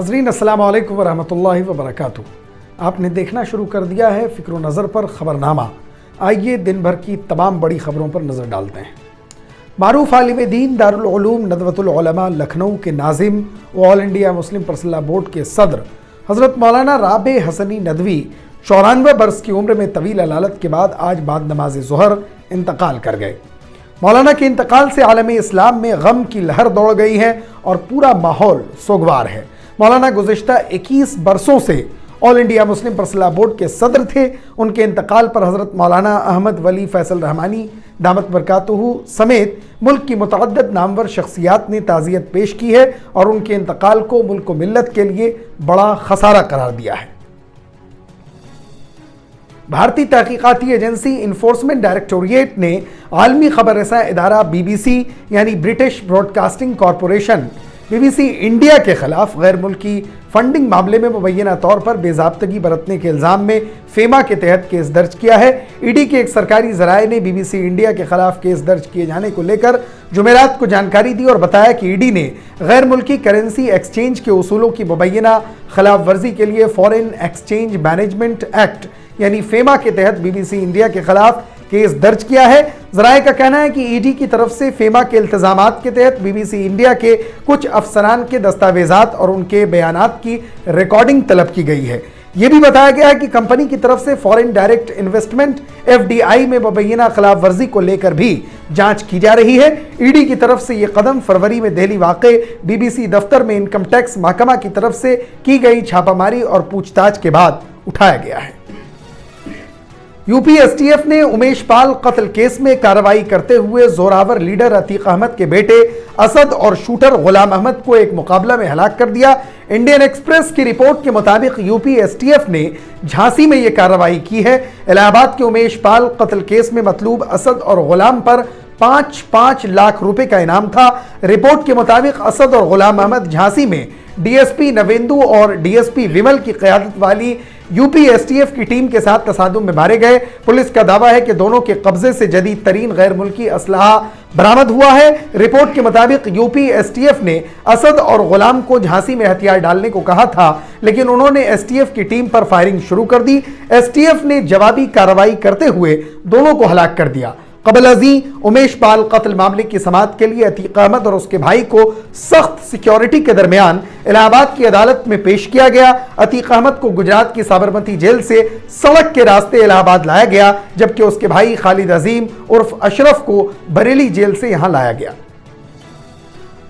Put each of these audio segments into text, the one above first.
नाजरीन अस्सलाम वालेकुम वरहमतुल्लाहि वबरकातुहू। आपने देखना शुरू कर दिया है फ़िक्र नज़र पर ख़बरनामा। आइए दिन भर की तमाम बड़ी ख़बरों पर नज़र डालते हैं। मारूफ आलिम दीन दारुल उलूम नदवतुल उलमा लखनऊ के नाजिम व all India Muslim personal law board के सदर हज़रत मौलाना राबे हसनी नदवी 94 बरस की उम्र में तवील अलालत के बाद आज बाद नमाज ज़ोहर इंतकाल कर गए। मौलाना के इंतकाल से आलम इस्लाम में गम की लहर दौड़ गई है और पूरा माहौल सोगवार है। मौलाना गुज़िश्ता 21 बरसों से all India Muslim personal law board के सदर थे। उनके इंतकाल पर हज़रत मौलाना अहमद वली फैसल रहमानी दामत बरकातुहू समेत मुल्क की मुतअद्दिद नामवर शख्सियात ने ताज़ियत पेश की है और उनके इंतकाल को मुल्क व मिल्लत के लिए बड़ा खसारा करार दिया है। भारतीय तहकीकाती एजेंसी इन्फोर्समेंट डायरेक्टोरेट ने आलमी खबर रसा इदारा BBC यानी British broadcasting corporation BBC India के खिलाफ गैर मुल्की फंडिंग मामले में मुबैना तौर पर बेज़ाब्तगी बरतने के इल्ज़ाम में फेमा के तहत केस दर्ज किया है। ईडी के एक सरकारी ज़राए ने BBC इंडिया के खिलाफ केस दर्ज किए जाने को लेकर जुमेरात को जानकारी दी और बताया कि ईडी ने गैर मुल्की करेंसी एक्सचेंज के उसूलों की मुबैना खिलाफ वर्जी के लिए फॉरेन एक्सचेंज मैनेजमेंट एक्ट यानी फेमा के तहत BBC इंडिया के खिलाफ केस दर्ज किया है। ज़राए का कहना है कि ईडी की तरफ से फेमा के इल्तज़ामात के तहत BBC इंडिया के कुछ अफसरान के दस्तावेजात और उनके बयानात की रिकॉर्डिंग तलब की गई है। यह भी बताया गया है कि कंपनी की तरफ से फॉरेन डायरेक्ट इन्वेस्टमेंट FDI में मुबैना खिलाफ वर्जी को लेकर भी जांच की जा रही है। ईडी की तरफ से यह कदम फरवरी में दिल्ली वाक़े BBC दफ्तर में इनकम टैक्स महकमा की तरफ से की गई छापामारी और पूछताछ के बाद उठाया गया है। UPSTF ने उमेश पाल कत्ल केस में कार्रवाई करते हुए जोरावर लीडर अतीक अहमद के बेटे असद और शूटर गुलाम अहमद को एक मुकाबला में हलाक कर दिया। इंडियन एक्सप्रेस की रिपोर्ट के मुताबिक UPSTF ने झांसी में यह कार्रवाई की है। इलाहाबाद के उमेश पाल कत्ल केस में मतलूब असद और गुलाम पर 5-5 लाख रुपए का इनाम था। रिपोर्ट के मुताबिक असद और गुलाम अहमद झांसी में DSP नवेंदु और DSP विमल की क़यादत वाली UPSTF की टीम के साथ तसादुम में मारे गए। पुलिस का दावा है कि दोनों के कब्जे से जदीद तरीन गैर मुल्की असलहा बरामद हुआ है। रिपोर्ट के मुताबिक UPSTF ने असद और गुलाम को झांसी में हथियार डालने को कहा था, लेकिन उन्होंने STF की टीम पर फायरिंग शुरू कर दी। STF ने जवाबी कार्रवाई करते हुए दोनों को हलाक कर दिया। कबल अजी उमेश पाल कत्ल मामले की समाअत के लिए अतीक अहमद और उसके भाई को सख्त सिक्योरिटी के दरमियान इलाहाबाद की अदालत में पेश किया गया। अतीक अहमद को गुजरात की साबरमती जेल से सड़क के रास्ते इलाहाबाद लाया गया, जबकि उसके भाई खालिद अजीम उर्फ अशरफ को बरेली जेल से यहां लाया गया।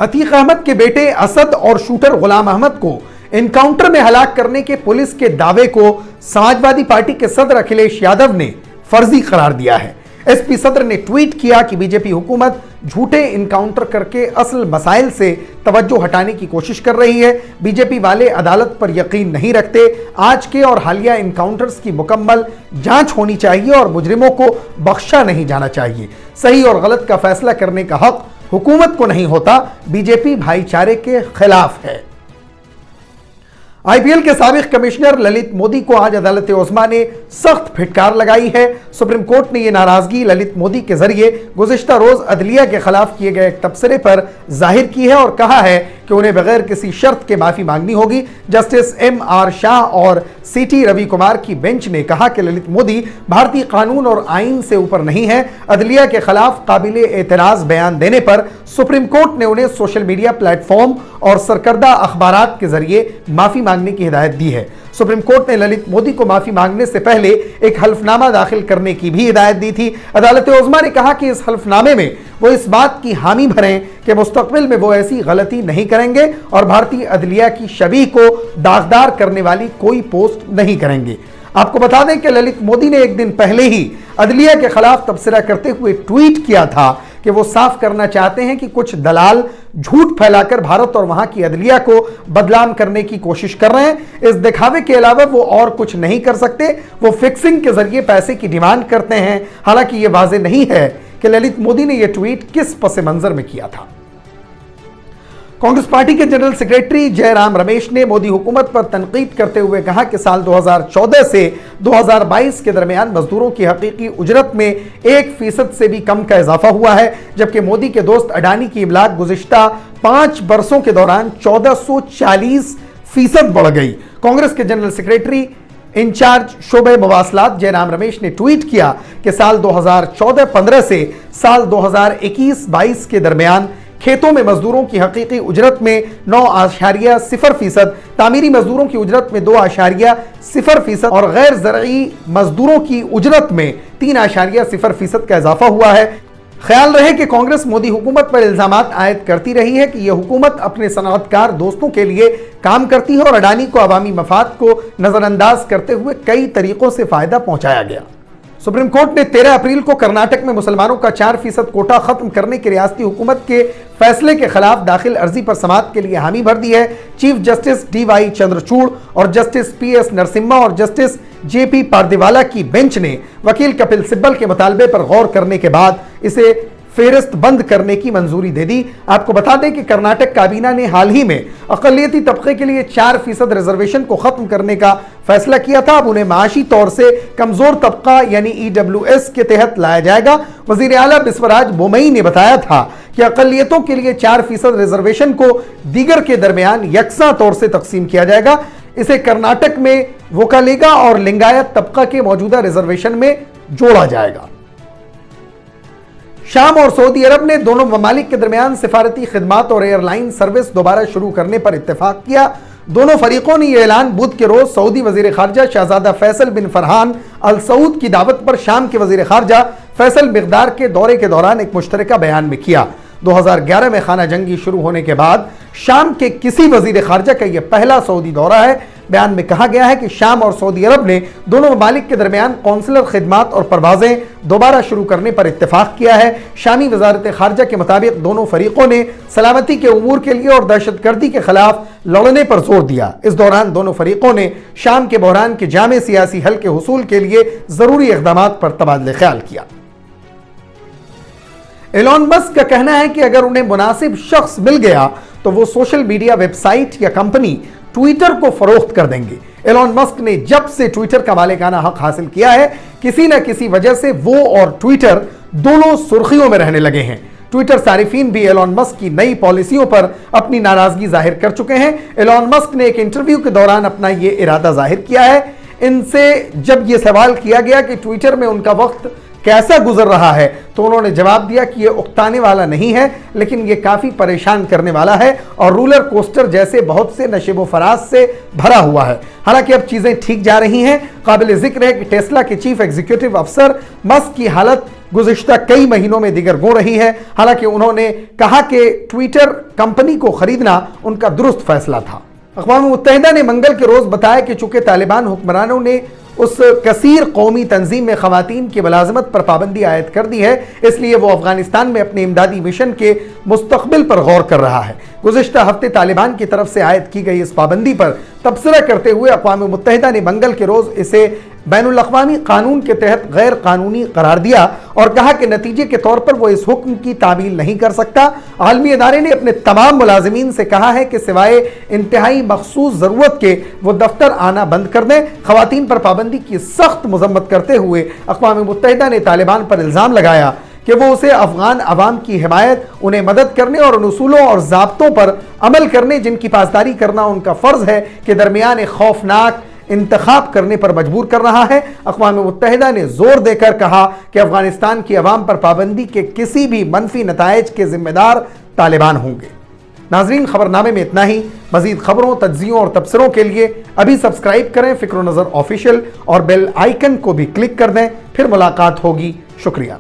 अतीक अहमद के बेटे असद और शूटर गुलाम अहमद को एनकाउंटर में हलाक करने के पुलिस के दावे को समाजवादी पार्टी के सदर अखिलेश यादव ने फर्जी करार दिया है। SP सदर ने ट्वीट किया कि बीजेपी हुकूमत झूठे इनकाउंटर करके असल मसाइल से तवज्जो हटाने की कोशिश कर रही है। बीजेपी वाले अदालत पर यकीन नहीं रखते। आज के और हालिया इनकाउंटर्स की मुकम्मल जांच होनी चाहिए और मुजरिमों को बख्शा नहीं जाना चाहिए। सही और गलत का फैसला करने का हक हुकूमत को नहीं होता। बीजेपी भाईचारे के खिलाफ है। IPL के साबिक कमिश्नर ललित मोदी को आज अदालत उज़्मा ने सख्त फिटकार लगाई है। सुप्रीम कोर्ट ने यह नाराजगी ललित मोदी के जरिए गुज़िश्ता रोज अदलिया के खिलाफ किए गए एक तबसरे पर जाहिर की है और कहा है कि उन्हें बगैर किसी शर्त के माफी मांगनी होगी। जस्टिस MR शाह और CT रवि कुमार की बेंच ने कहा कि ललित मोदी भारतीय कानून और आइन से ऊपर नहीं है। अदलिया के खिलाफ काबिले एतराज बयान देने पर सुप्रीम कोर्ट ने उन्हें सोशल मीडिया प्लेटफॉर्म और सरकर्दा अखबारात के जरिए माफी मांगने की हिदायत दी है। सुप्रीम कोर्ट ने ललित मोदी को माफी मांगने से पहले एक हल्फनामा दाखिल करने की भी हिदायत दी थी। अदालत उज़्मा ने कहा कि इस हल्फनामे में वो इस बात की हामी भरें कि मुस्तकबिल में वो ऐसी गलती नहीं करेंगे और भारतीय अदलिया की शबीह को दागदार करने वाली कोई पोस्ट नहीं करेंगे। आपको बता दें कि ललित मोदी ने एक दिन पहले ही अदलिया के खिलाफ तबसरा करते हुए ट्वीट किया था कि वो साफ करना चाहते हैं कि कुछ दलाल झूठ फैलाकर भारत और वहां की अदलिया को बदनाम करने की कोशिश कर रहे हैं। इस दिखावे के अलावा वो और कुछ नहीं कर सकते। वो फिक्सिंग के जरिए पैसे की डिमांड करते हैं। हालांकि ये वाज़ेह नहीं है कि ललित मोदी ने यह ट्वीट किस पस मंजर में किया था। कांग्रेस पार्टी के जनरल सेक्रेटरी जयराम रमेश ने मोदी हुकूमत पर तनकीद करते हुए कहा कि साल 2014 से 2022 के दरमियान मजदूरों की हकीकी उजरत में 1% से भी कम का इजाफा हुआ है, जबकि मोदी के दोस्त अडानी की इमलाक गुज़िश्ता 5 बरसों के दौरान 1440 50% बढ़ गई। कांग्रेस के जनरल सेक्रेटरी इंचार्ज शोबे मवासलात जयराम रमेश ने ट्वीट किया कि साल 2014-15 से साल 2021-22 के दरमियान खेतों में मजदूरों की हकीकी उजरत में 9.0%, तामीरी मजदूरों की उजरत में 2.0% और गैर ज़रई मजदूरों की उजरत में 3.0% का इजाफा हुआ है। ख्याल रहे कि कांग्रेस मोदी हुकूमत पर इल्जामात आयद करती रही है कि यह हुकूमत अपने सनअतकार दोस्तों के लिए काम करती है और अडानी को अवामी मफाद को नजरअंदाज करते हुए कई तरीकों से फायदा पहुंचाया गया। सुप्रीम कोर्ट ने 13 अप्रैल को कर्नाटक में मुसलमानों का 4% कोटा खत्म करने के रियासती हुकूमत के फैसले के खिलाफ दाखिल अर्जी पर समाअत के लिए हामी भर दी है। चीफ जस्टिस DY चंद्रचूड़ और जस्टिस PS नरसिम्हा और जस्टिस JP पारदीवाला की बेंच ने वकील कपिल सिब्बल के मुतालबे पर गौर करने के बाद इसे फेहरिस्त बंद करने की मंजूरी दे दी। आपको बता दें कि कर्नाटक काबीना ने हाल ही में अक़लियती तबके के लिए 4% रिजर्वेशन को खत्म करने का फैसला किया था। अब उन्हें माशी तौर से कमजोर तबका यानी EWS के तहत लाया जाएगा। वजीर आला बिस्वराज बोमई ने बताया था कि अक़लियतों के लिए 4% रिजर्वेशन को दीगर के दरमियान यकसा तौर से तकसीम किया जाएगा। इसे कर्नाटक में वोकालिगा और लिंगायत तबका के मौजूदा रिजर्वेशन में जोड़ा जाएगा। शाम और सऊदी अरब ने दोनों ममालिक के दरमियान सिफारती खिदमात और एयरलाइन सर्विस दोबारा शुरू करने पर इत्तेफाक किया। दोनों फरीकों ने यह ऐलान बुध के रोज सऊदी वजीर खारजा शहजादा फैसल बिन फरहान अल सऊद की दावत पर शाम के वजीर खारजा फैसल मिक़दार के दौरे के दौरान एक मुश्तरका बयान में किया। 2011 में खाना जंगी शुरू होने के बाद शाम के किसी वजीर खारजा का यह पहला सऊदी दौरा है। बयान में कहा गया है कि शाम और सऊदी अरब ने दोनों ममालिक के दरमियान कौंसलर खिदमात और परवाजें दोबारा शुरू करने पर इत्तेफाक किया है। शामी वजारत खारजा के मुताबिक दोनों फरीकों ने सलामती के उमूर के लिए और दहशतगर्दी के खिलाफ लड़ने पर जोर दिया। इस दौरान दोनों फरीकों ने शाम के बहरान के जामे सियासी हल के हुसूल के लिए जरूरी इक़दाम पर तबादले ख्याल किया। एलॉन मस्क का कहना है कि अगर उन्हें मुनासिब शख्स मिल गया तो वो सोशल मीडिया वेबसाइट या कंपनी ट्विटर को फरोख्त कर देंगे। एलॉन मस्क ने जब से ट्विटर का मालिकाना हक हासिल किया है, किसी न किसी वजह से वो और ट्विटर दोनों सुर्खियों में रहने लगे हैं। ट्विटर सारिफीन भी एलॉन मस्क की नई पॉलिसियों पर अपनी नाराजगी जाहिर कर चुके हैं। एलॉन मस्क ने एक इंटरव्यू के दौरान अपना ये इरादा जाहिर किया है। इनसे जब यह सवाल किया गया कि ट्विटर में उनका वक्त कैसा गुजर रहा है तो उन्होंने जवाब दिया कि यह उकताने वाला नहीं है, लेकिन यह काफी परेशान करने वाला है और रोलर कोस्टर जैसे बहुत से नशेबो फराज से भरा हुआ है। हालांकि अब चीजें ठीक जा रही हैं। काबिल जिक्र है कि टेस्ला के चीफ एग्जीक्यूटिव अफसर मस्क की हालत गुज़िश्ता कई महीनों में दिगरगों रही है। हालांकि उन्होंने कहा कि ट्विटर कंपनी को खरीदना उनका दुरुस्त फैसला था। अक़वाम मुत्तहिदा ने मंगल के रोज बताया कि चूंकि तालिबान हुक्मरानों ने उस कसीर कौमी तंजीम में खवातीन की मुलाजमत पर पाबंदी आयद कर दी है, इसलिए वो अफगानिस्तान में अपने इमदादी मिशन के मुस्तकबिल पर गौर कर रहा है। गुज़िश्ता हफ्ते तालिबान की तरफ से आयद की गई इस पाबंदी पर तबसरा करते हुए अक़वाम मुत्तहिदा ने मंगल के रोज इसे बैनुल अक़वामी कानून के तहत गैर कानूनी करार दिया और कहा कि नतीजे के तौर पर वो इस हुक्म की तामील नहीं कर सकता। आलमी इदारे ने अपने तमाम मुलाजिमीन से कहा है कि सिवाय इंतहाई मखसूस ज़रूरत के वो दफ्तर आना बंद कर दें। खवातीन पर पाबंदी की सख्त मजम्मत करते हुए अक़वाम मुत्तहिदा ने तालिबान पर इल्ज़ाम लगाया कि वो उसे अफगान अवाम की हिमायत, उन्हें मदद करने और उन उसूलों और ज़ाब्तों पर अमल करने जिनकी पासदारी करना उनका फ़र्ज़ है के दरमियान एक खौफनाक इंतखाब करने पर मजबूर कर रहा है। अक़वाम मुत्तहिदा ने जोर देकर कहा कि अफगानिस्तान की अवाम पर पाबंदी के किसी भी मनफी नताइज के जिम्मेदार तालिबान होंगे। नाजरीन, खबरनामे में इतना ही। मजीद खबरों, तज्जियों और तबसरों के लिए अभी सब्सक्राइब करें फ़िक्र नज़र ऑफिशियल और बेल आइकन को भी क्लिक कर दें। फिर मुलाकात होगी। शुक्रिया।